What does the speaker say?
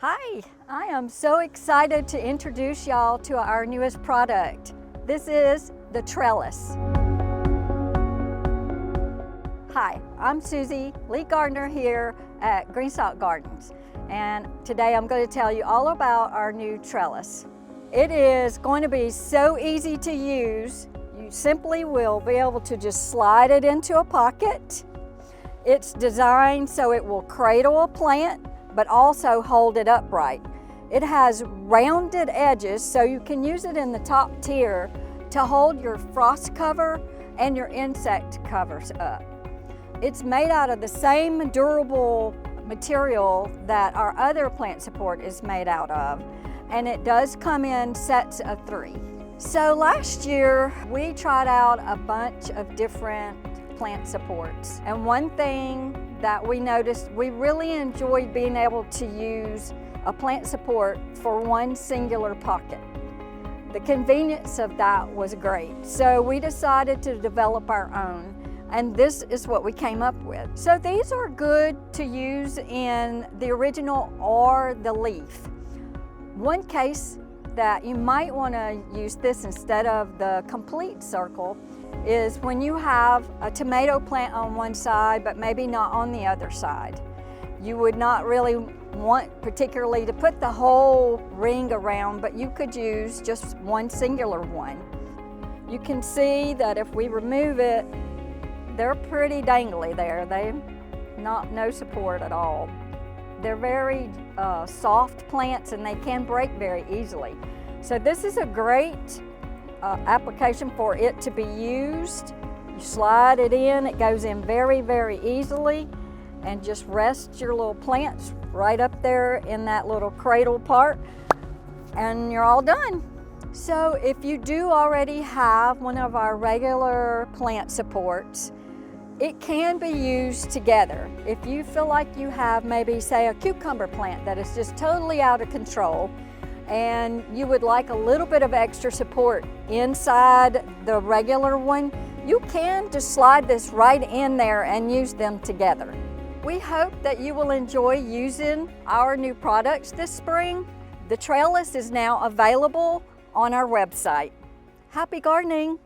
Hi, I am so excited to introduce y'all to our newest product. This is the trellis. Hi, I'm Susie, lead gardener here at GreenStalk Gardens, and today I'm going to tell you all about our new trellis. It is going to be so easy to use. You simply will be able to just slide it into a pocket. It's designed so it will cradle a plant but also hold it upright. It has rounded edges so you can use it in the top tier to hold your frost cover and your insect covers up. It's made out of the same durable material that our other plant support is made out of, and it does come in sets of 3. So last year we tried out a bunch of different plant supports, and one thing that we noticed, we really enjoyed being able to use a plant support for one singular pocket. The convenience of that was great. So we decided to develop our own, and this is what we came up with. So these are good to use in the original or the leaf. One case that you might want to use this instead of the complete circle is when you have a tomato plant on one side but maybe not on the other side. You would not really want particularly to put the whole ring around, but you could use just one singular one. You can see that if we remove it, they're pretty dangly there. They've no support at all. They're very soft plants and they can break very easily. So this is a great application for it to be used. You slide it in, it goes in very, very easily, and just rest your little plants right up there in that little cradle part, and you're all done. So if you do already have one of our regular plant supports, it can be used together. If you feel like you have maybe, say, a cucumber plant that is just totally out of control, and you would like a little bit of extra support inside the regular one, you can just slide this right in there and use them together. We hope that you will enjoy using our new products this spring. The trellis is now available on our website. Happy gardening!